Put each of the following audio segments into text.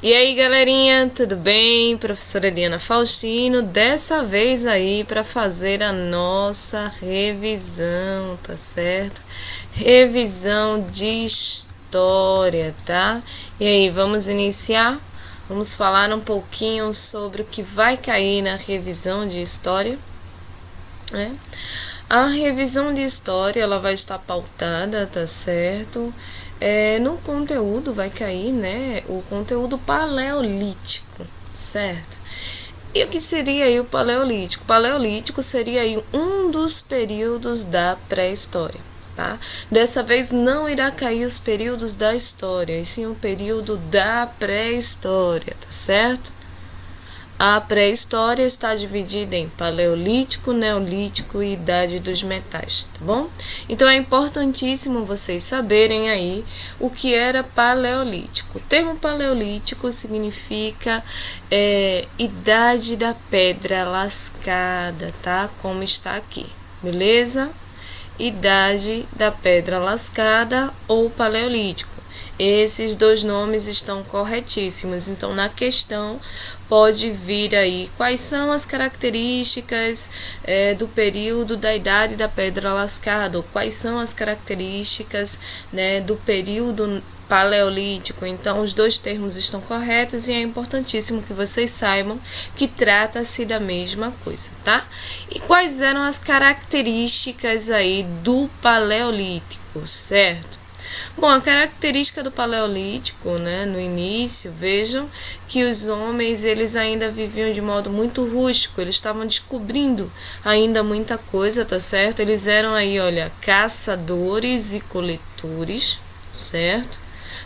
E aí, galerinha, tudo bem? Professora Eliana Faustino, dessa vez aí para fazer a nossa revisão, tá certo? Revisão de história, tá? E aí, vamos iniciar? Vamos falar um pouquinho sobre o que vai cair na revisão de história, né? A revisão de história, ela vai estar pautada, tá certo? No conteúdo vai cair, né, o conteúdo paleolítico, certo? E o que seria aí o paleolítico? O paleolítico seria aí um dos períodos da pré-história, tá? Dessa vez não irá cair os períodos da história, e sim o período da pré-história, tá certo? A pré-história está dividida em paleolítico, neolítico e idade dos metais, tá bom? Então é importantíssimo vocês saberem aí o que era paleolítico. O termo paleolítico significa idade da pedra lascada, tá? Como está aqui, beleza? Idade da pedra lascada ou paleolítico. Esses dois nomes estão corretíssimos, então na questão pode vir aí quais são as características do período da idade da pedra lascada, ou quais são as características, né, do período paleolítico. Então os dois termos estão corretos e é importantíssimo que vocês saibam que trata-se da mesma coisa, tá? E quais eram as características aí do paleolítico, certo? Bom, a característica do paleolítico, né, no início, vejam que os homens, eles ainda viviam de modo muito rústico, eles estavam descobrindo ainda muita coisa, tá certo? Eles eram aí, olha, caçadores e coletores, certo?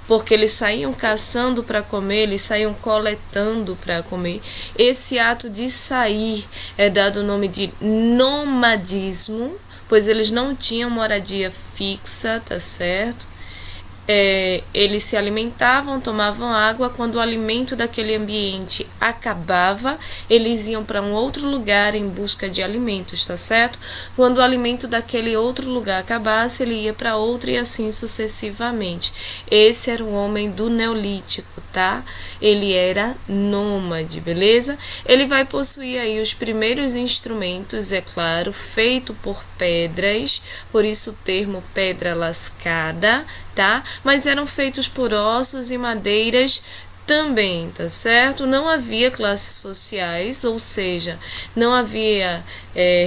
Porque eles saíam caçando para comer, eles saíam coletando para comer. Esse ato de sair é dado o nome de nomadismo, pois eles não tinham moradia fixa, tá certo? Eles se alimentavam, tomavam água, quando o alimento daquele ambiente acabava, eles iam para um outro lugar em busca de alimentos, tá certo? Quando o alimento daquele outro lugar acabasse, ele ia para outro e assim sucessivamente. Esse era o homem do Neolítico, tá? Ele era nômade, beleza? Ele vai possuir aí os primeiros instrumentos, é claro, feito por pedras, por isso o termo pedra lascada, tá? Mas eram feitos por ossos e madeiras também, tá certo? Não havia classes sociais, ou seja, não havia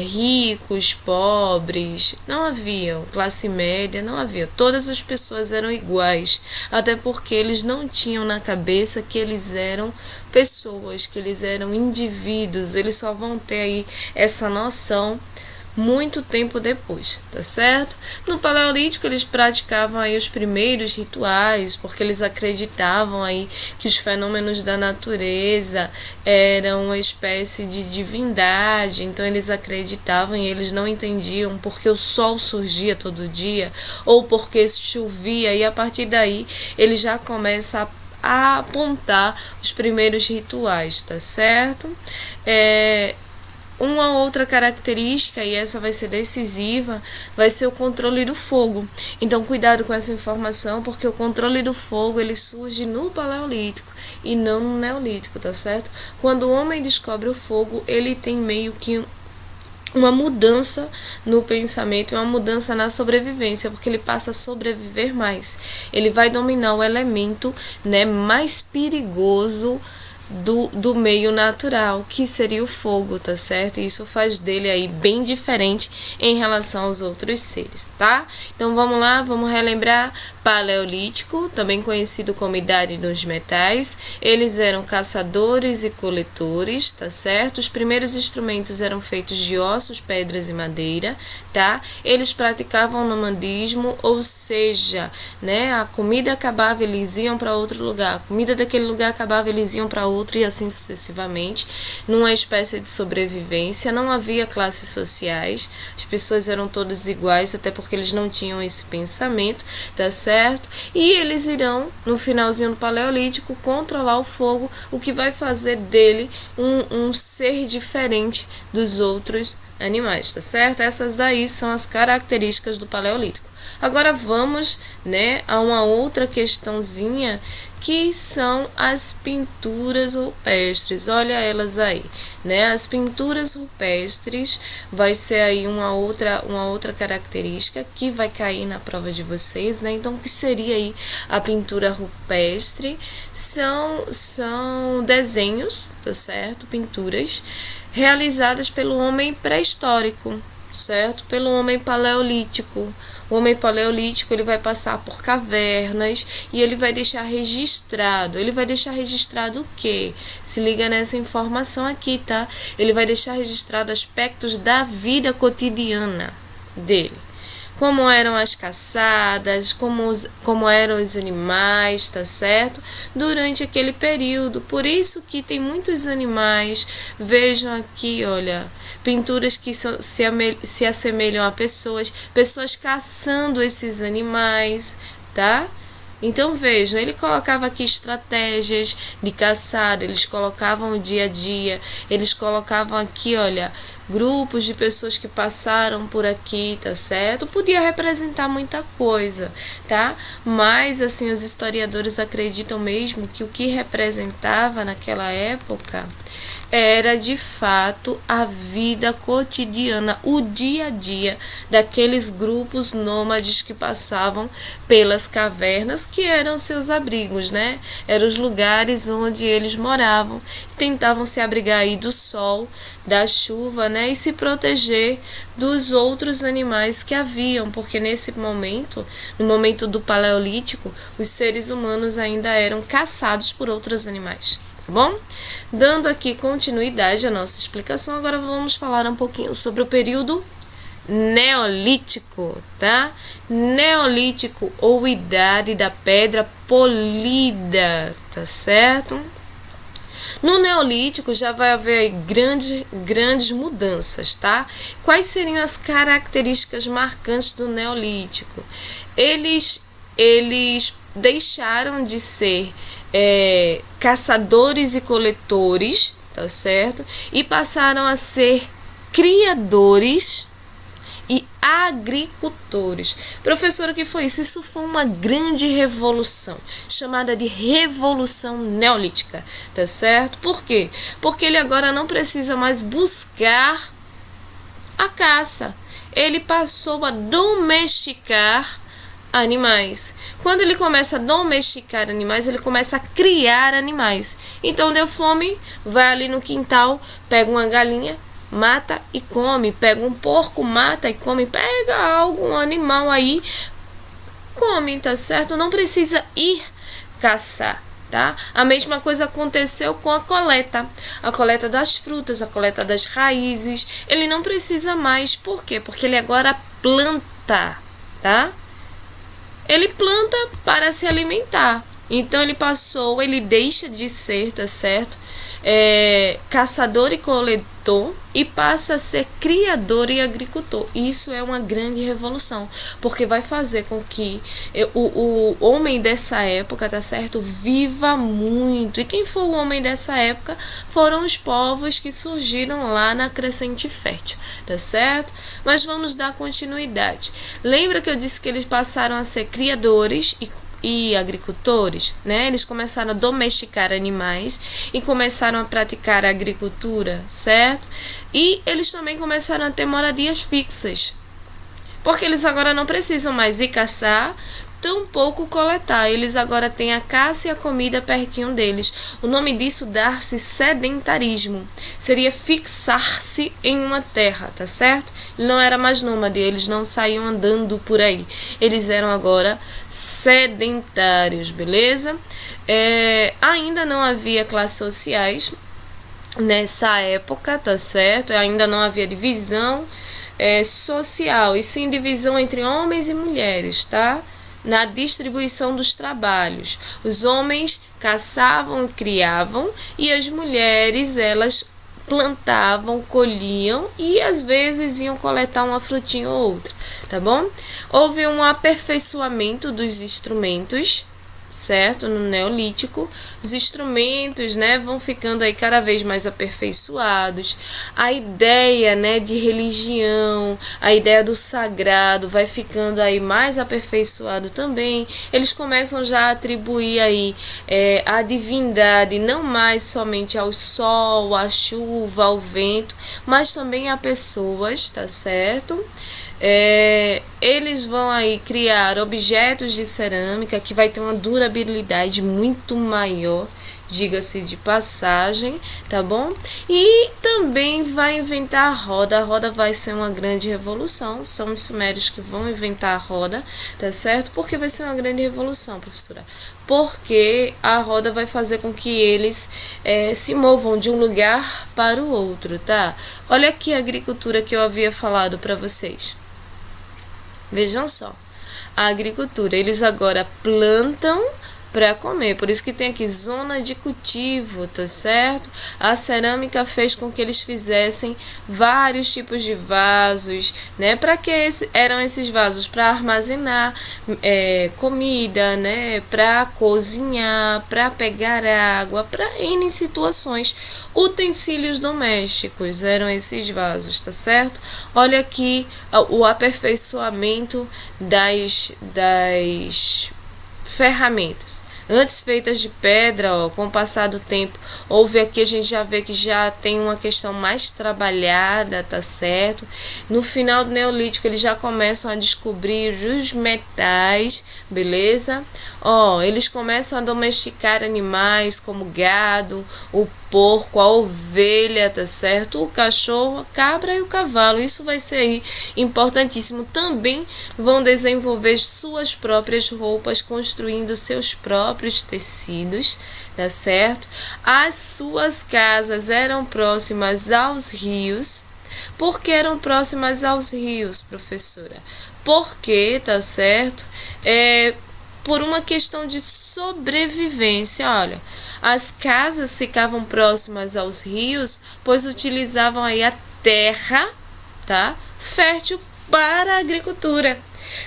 ricos, pobres, não havia classe média, não havia. Todas as pessoas eram iguais, até porque eles não tinham na cabeça que eles eram pessoas, que eles eram indivíduos. Eles só vão ter aí essa noção muito tempo depois, tá certo? No Paleolítico eles praticavam aí os primeiros rituais, porque eles acreditavam aí que os fenômenos da natureza eram uma espécie de divindade, então eles acreditavam e eles não entendiam porque o sol surgia todo dia ou porque chovia, e a partir daí ele já começa a apontar os primeiros rituais, tá certo? Uma outra característica, e essa vai ser decisiva, vai ser o controle do fogo. Então, cuidado com essa informação, porque o controle do fogo ele surge no Paleolítico e não no Neolítico, tá certo? Quando o homem descobre o fogo, ele tem meio que uma mudança no pensamento, uma mudança na sobrevivência, porque ele passa a sobreviver mais. Ele vai dominar o elemento, né, mais perigoso do meio natural, que seria o fogo, tá certo? E isso faz dele aí bem diferente em relação aos outros seres, tá? Então vamos lá, vamos relembrar. Paleolítico, também conhecido como idade dos metais, eles eram caçadores e coletores, tá certo? Os primeiros instrumentos eram feitos de ossos, pedras e madeira, tá? Eles praticavam nomadismo, ou seja, né, a comida acabava, eles iam para outro lugar, a comida daquele lugar acabava, eles iam para outro e assim sucessivamente, numa espécie de sobrevivência. Não havia classes sociais, as pessoas eram todas iguais, até porque eles não tinham esse pensamento, tá certo? E eles irão, no finalzinho do Paleolítico, controlar o fogo, o que vai fazer dele um ser diferente dos outros animais, tá certo? Essas daí são as características do Paleolítico. Agora vamos, né, a uma outra questãozinha, que são as pinturas rupestres. Olha elas aí, né? As pinturas rupestres vai ser aí uma outra característica que vai cair na prova de vocês, né? Então, o que seria aí a pintura rupestre? São desenhos, tá certo? Pinturas realizadas pelo homem pré-histórico, certo? Pelo homem paleolítico. O homem paleolítico, ele vai passar por cavernas e ele vai deixar registrado. Ele vai deixar registrado o quê? Se liga nessa informação aqui, tá? Ele vai deixar registrado aspectos da vida cotidiana dele. Como eram as caçadas, como eram os animais, tá certo? Durante aquele período. Por isso que tem muitos animais. Vejam aqui, olha, pinturas que se assemelham a pessoas caçando esses animais, tá? Então vejam, ele colocava aqui estratégias de caçada, eles colocavam o dia a dia, eles colocavam aqui, olha, grupos de pessoas que passaram por aqui, tá certo? Podia representar muita coisa, tá? Mas, assim, os historiadores acreditam mesmo que o que representava naquela época era, de fato, a vida cotidiana, o dia a dia daqueles grupos nômades que passavam pelas cavernas, que eram seus abrigos, né? Eram os lugares onde eles moravam, tentavam se abrigar aí do sol, da chuva, né? E se proteger dos outros animais que haviam, porque nesse momento, no momento do Paleolítico, os seres humanos ainda eram caçados por outros animais. Tá bom? Dando aqui continuidade à nossa explicação, agora vamos falar um pouquinho sobre o período Neolítico, tá? Neolítico, ou idade da pedra polida, tá certo? No Neolítico já vai haver aí grandes mudanças, tá? Quais seriam as características marcantes do Neolítico? Eles deixaram de ser caçadores e coletores, tá certo? E passaram a ser criadores e agricultores. Professor, o que foi isso? Isso foi uma grande revolução, chamada de Revolução Neolítica, tá certo? Por quê? Porque ele agora não precisa mais buscar a caça. Ele passou a domesticar animais. Quando ele começa a domesticar animais, ele começa a criar animais. Então deu fome, vai ali no quintal, pega uma galinha, mata e come, pega um porco, mata e come, pega algum animal aí, come, tá certo? Não precisa ir caçar, tá? A mesma coisa aconteceu com a coleta das frutas, a coleta das raízes. Ele não precisa mais, por quê? Porque ele agora planta, tá? Ele planta para se alimentar. Então ele deixa de ser, tá certo? Caçador e coletor e passa a ser criador e agricultor. Isso é uma grande revolução, porque vai fazer com que o homem dessa época, tá certo, viva muito. E quem foi o homem dessa época foram os povos que surgiram lá na Crescente Fértil, tá certo? Mas vamos dar continuidade. Lembra que eu disse que eles passaram a ser criadores e agricultores, né? Eles começaram a domesticar animais e começaram a praticar a agricultura, certo? E eles também começaram a ter moradias fixas, porque eles agora não precisam mais ir caçar, tampouco coletar. Eles agora têm a caça e a comida pertinho deles. O nome disso dá-se sedentarismo. Seria fixar-se em uma terra, tá certo? Ele não era mais nômade, eles não saíam andando por aí. Eles eram agora sedentários, beleza? Ainda não havia classes sociais nessa época, tá certo? Ainda não havia divisão social, e sim divisão entre homens e mulheres, tá? Na distribuição dos trabalhos. Os homens caçavam e criavam, e as mulheres, elas plantavam, colhiam e às vezes iam coletar uma frutinha ou outra, tá bom? Houve um aperfeiçoamento dos instrumentos, certo? No Neolítico, os instrumentos, né, vão ficando aí cada vez mais aperfeiçoados. A ideia, né, de religião, a ideia do sagrado vai ficando aí mais aperfeiçoado também. Eles começam já a atribuir aí a divindade não mais somente ao sol, à chuva, ao vento, mas também a pessoas, tá certo? Eles vão aí criar objetos de cerâmica que vai ter uma durabilidade muito maior, diga-se de passagem, tá bom? E também vai inventar a roda vai ser uma grande revolução, são os sumérios que vão inventar a roda, tá certo? Porque vai ser uma grande revolução, professora? Porque a roda vai fazer com que eles se movam de um lugar para o outro, tá? Olha aqui a agricultura que eu havia falado para vocês. Vejam só, a agricultura, eles agora plantam para comer, por isso que tem aqui zona de cultivo, tá certo? A cerâmica fez com que eles fizessem vários tipos de vasos, né? Para que eram esses vasos? Para armazenar comida, né? Para cozinhar, para pegar água, para N situações. Utensílios domésticos eram esses vasos, tá certo? Olha aqui o aperfeiçoamento das ferramentas. Antes feitas de pedra, com o passar do tempo, houve aqui, a gente já vê que já tem uma questão mais trabalhada, tá certo? No final do Neolítico, eles já começam a descobrir os metais, beleza? Eles começam a domesticar animais como gado, o porco, a ovelha, tá certo? O cachorro, a cabra e o cavalo. Isso vai ser aí importantíssimo. Também vão desenvolver suas próprias roupas, construindo seus próprios tecidos, tá certo? As suas casas eram próximas aos rios. Por que eram próximas aos rios, professora? Porque, tá certo? Por uma questão de sobrevivência, olha. As casas ficavam próximas aos rios, pois utilizavam aí a terra, tá? Fértil para a agricultura.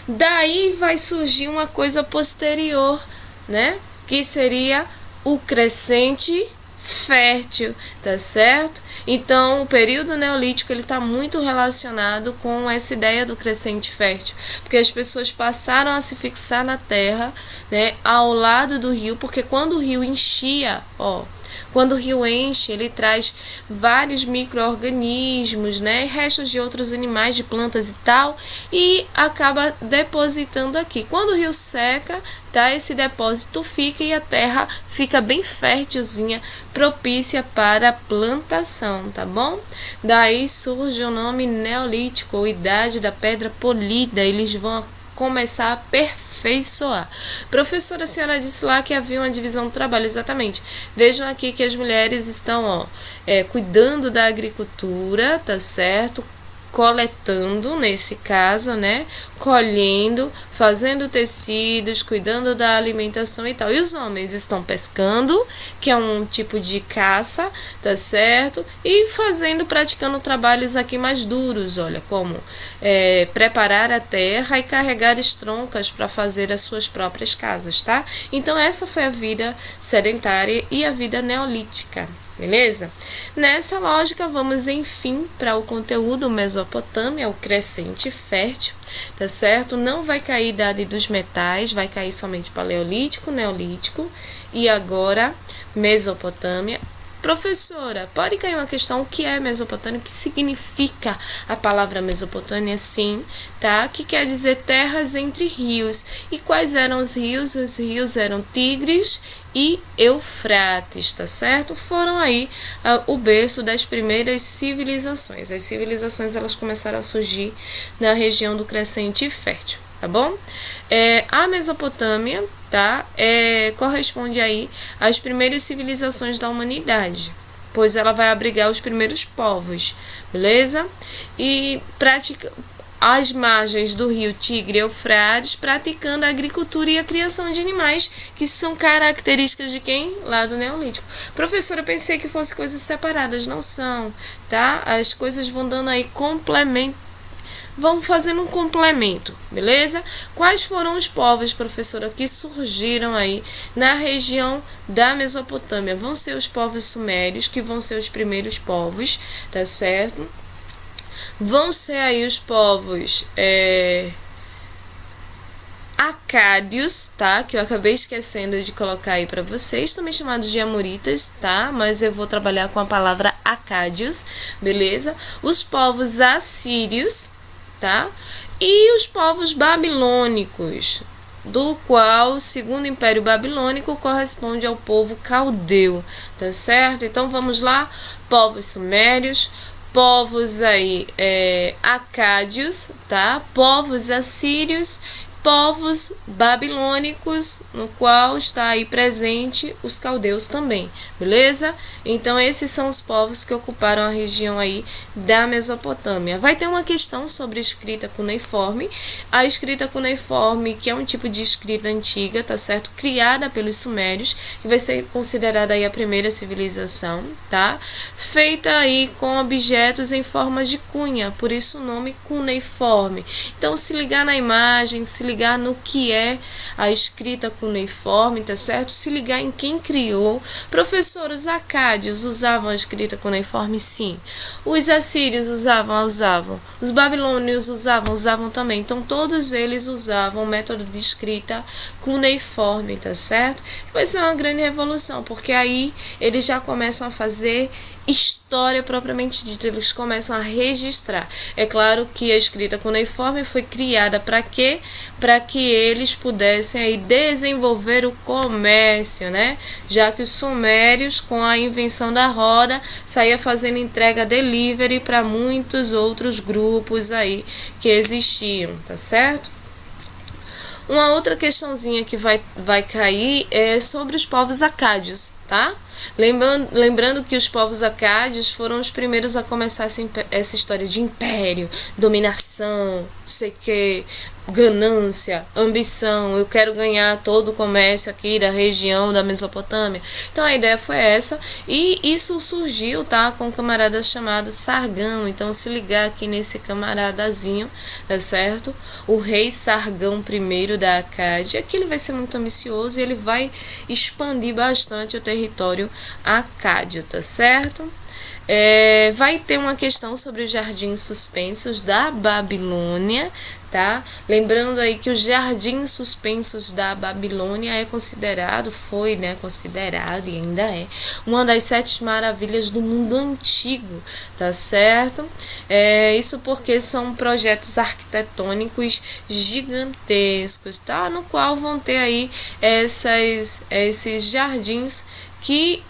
Daí vai surgir uma coisa posterior, né? Que seria o crescente fértil, tá certo? Então, o período neolítico ele está muito relacionado com essa ideia do crescente fértil, porque as pessoas passaram a se fixar na terra, né, ao lado do rio, porque quando o rio enchia, quando o rio enche, ele traz vários micro-organismos, né, restos de outros animais, de plantas e tal, e acaba depositando aqui. Quando o rio seca, tá, esse depósito fica e a terra fica bem fértilzinha, propícia para a plantação, tá bom? Daí surge o nome Neolítico, ou Idade da Pedra Polida. Eles vão começar a aperfeiçoar. Professora, a senhora disse lá que havia uma divisão do trabalho, exatamente. Vejam aqui que as mulheres estão cuidando da agricultura, tá certo? Coletando, nesse caso, né? Colhendo, fazendo tecidos, cuidando da alimentação e tal. E os homens estão pescando, que é um tipo de caça, tá certo? E praticando trabalhos aqui mais duros, olha, como preparar a terra e carregar estroncas para fazer as suas próprias casas, tá? Então essa foi a vida sedentária e a vida neolítica. Beleza? Nessa lógica, vamos enfim para o conteúdo Mesopotâmia, o crescente fértil, tá certo? Não vai cair idade dos metais, vai cair somente Paleolítico, Neolítico e agora Mesopotâmia. Professora, pode cair uma questão, o que é Mesopotâmia? O que significa a palavra Mesopotâmia? Sim, tá? Que quer dizer terras entre rios. E quais eram os rios? Os rios eram Tigres e Eufrates, tá certo? Foram aí o berço das primeiras civilizações. As civilizações elas começaram a surgir na região do crescente fértil, tá bom? A Mesopotâmia, tá? Corresponde aí às primeiras civilizações da humanidade, pois ela vai abrigar os primeiros povos, beleza? E às margens do rio Tigre e Eufrates, praticando a agricultura e a criação de animais, que são características de quem? Lá do Neolítico. Professora, eu pensei que fossem coisas separadas, não são, tá? As coisas vão dando aí vamos fazendo um complemento, beleza? Quais foram os povos, professora, que surgiram aí na região da Mesopotâmia? Vão ser os povos sumérios, que vão ser os primeiros povos, tá certo? Vão ser aí os povos acádios, tá? Que eu acabei esquecendo de colocar aí para vocês, também chamados de amoritas, tá? Mas eu vou trabalhar com a palavra acádios, beleza? Os povos assírios, tá? E os povos babilônicos, do qual o segundo império babilônico corresponde ao povo caldeu, tá certo? Então vamos lá, povos sumérios, povos aí acádios, tá? Povos assírios, povos babilônicos, no qual está aí presente os caldeus também, beleza? Então esses são os povos que ocuparam a região aí da Mesopotâmia. Vai ter uma questão sobre escrita cuneiforme. A escrita cuneiforme, que é um tipo de escrita antiga, tá certo? Criada pelos sumérios, que vai ser considerada aí a primeira civilização, tá? Feita aí com objetos em forma de cunha, por isso o nome cuneiforme. Então se ligar na imagem, se ligar no que é a escrita cuneiforme, tá certo? Se ligar em quem criou. Professor, os acádios usavam a escrita cuneiforme? Sim. Os assírios usavam. Os babilônios usavam também. Então todos eles usavam o método de escrita cuneiforme, tá certo? Vai ser uma grande revolução, porque aí eles já começam a fazer história propriamente dita, eles começam a registrar. É claro que a escrita cuneiforme foi criada para quê? Para que eles pudessem aí desenvolver o comércio, né? Já que os sumérios, com a invenção da roda, saía fazendo entrega delivery para muitos outros grupos aí que existiam, tá certo? Uma outra questãozinha que vai cair é sobre os povos acádios, tá? Lembrando que os povos acádios foram os primeiros a começar essa história de império, dominação, não sei o que, ganância, ambição, eu quero ganhar todo o comércio aqui da região da Mesopotâmia. Então a ideia foi essa, e isso surgiu, tá, com um camarada chamado Sargão. Então se ligar aqui nesse camaradazinho, tá certo? O rei Sargão I da Acádia, que ele vai ser muito ambicioso e ele vai expandir bastante o território acádio, tá certo? Vai ter uma questão sobre os jardins suspensos da Babilônia, tá? Lembrando aí que os jardins suspensos da Babilônia foi considerado e ainda é uma das 7 maravilhas do mundo antigo, tá certo? Isso porque são projetos arquitetônicos gigantescos, tá? No qual vão ter aí esses jardins que,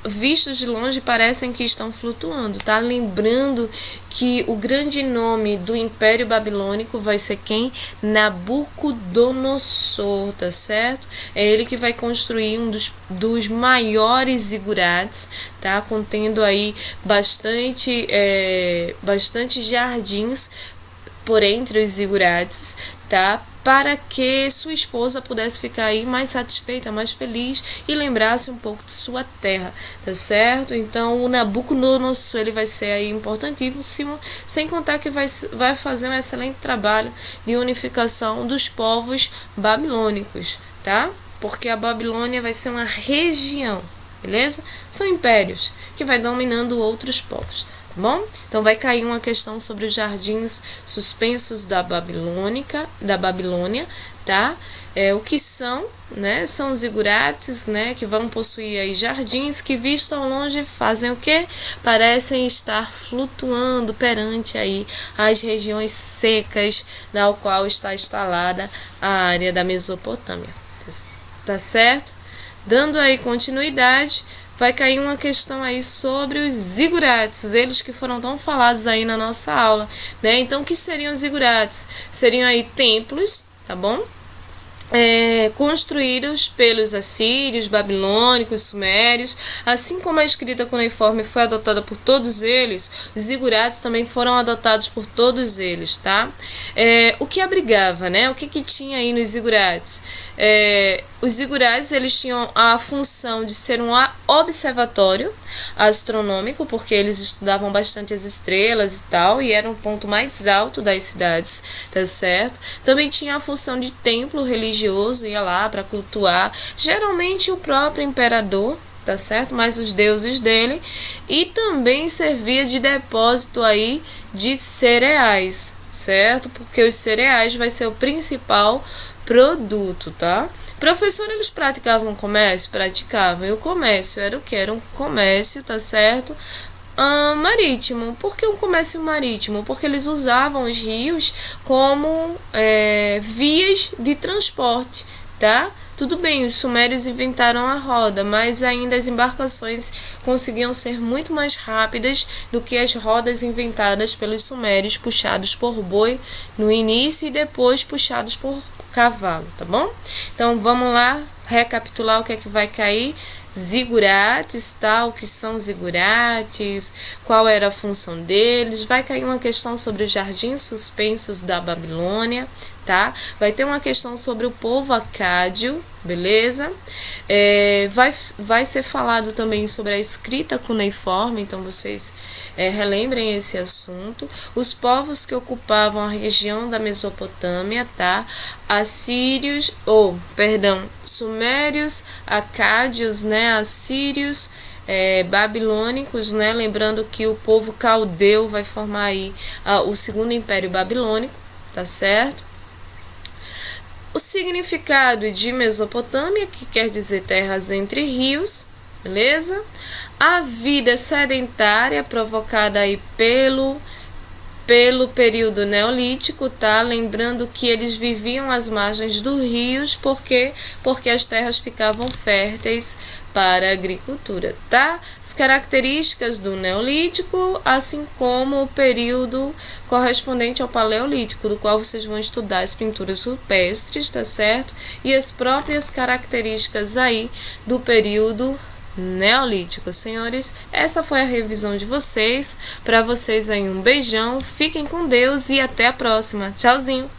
vistos de longe, parecem que estão flutuando, tá? Lembrando que o grande nome do Império Babilônico vai ser quem? Nabucodonosor, tá certo? É ele que vai construir um dos maiores zigurates, tá? Contendo aí bastante jardins por entre os zigurates, tá? Para que sua esposa pudesse ficar aí mais satisfeita, mais feliz e lembrasse um pouco de sua terra, tá certo? Então o Nabucodonosor, ele vai ser aí importantíssimo, sem contar que vai fazer um excelente trabalho de unificação dos povos babilônicos, tá? Porque a Babilônia vai ser uma região, beleza? São impérios que vai dominando outros povos. Bom, então vai cair uma questão sobre os jardins suspensos da Babilônia, tá? O que são, né? São os zigurates, né? Que vão possuir aí jardins que, visto ao longe, fazem o quê? Parecem estar flutuando perante aí as regiões secas na qual está instalada a área da Mesopotâmia, tá certo? Dando aí continuidade, vai cair uma questão aí sobre os zigurates, eles que foram tão falados aí na nossa aula, né? Então, o que seriam os zigurates? Seriam aí templos, tá bom? Construídos pelos assírios, babilônicos, sumérios. Assim como a escrita cuneiforme foi adotada por todos eles, os zigurates também foram adotados por todos eles, tá? O que abrigava, né? O que tinha aí nos zigurates? Os zigurates, eles tinham a função de ser um observatório astronômico, porque eles estudavam bastante as estrelas e tal, e era um ponto mais alto das cidades, tá certo? Também tinha a função de templo religioso, ia lá para cultuar, geralmente o próprio imperador, tá certo? Mas os deuses dele, e também servia de depósito aí de cereais, certo? Porque os cereais vai ser o principal produto, tá? Professor, eles praticavam comércio? Praticavam. E o comércio era o que? Era um comércio, tá certo? Marítimo. Por que um comércio marítimo? Porque eles usavam os rios como vias de transporte, tá? Tudo bem, os sumérios inventaram a roda, mas ainda as embarcações conseguiam ser muito mais rápidas do que as rodas inventadas pelos sumérios, puxados por boi no início e depois puxados por cavalo, tá bom? Então vamos lá recapitular o que é que vai cair. Zigurates, tá? O que são zigurates, qual era a função deles. Vai cair uma questão sobre os jardins suspensos da Babilônia, tá? Vai ter uma questão sobre o povo acádio, beleza? Vai ser falado também sobre a escrita cuneiforme, então vocês relembrem esse assunto. Os povos que ocupavam a região da Mesopotâmia, tá? Sumérios, acádios, né? Assírios, babilônicos, né? Lembrando que o povo caldeu vai formar aí o segundo império babilônico, tá certo? O significado de Mesopotâmia, que quer dizer terras entre rios, beleza? A vida sedentária provocada aí pelo período neolítico, tá? Lembrando que eles viviam às margens dos rios, porque as terras ficavam férteis para a agricultura, tá? As características do neolítico, assim como o período correspondente ao paleolítico, do qual vocês vão estudar as pinturas rupestres, tá certo? E as próprias características aí do período neolítico. Senhores, essa foi a revisão de vocês. Para vocês aí um beijão, fiquem com Deus e até a próxima. Tchauzinho!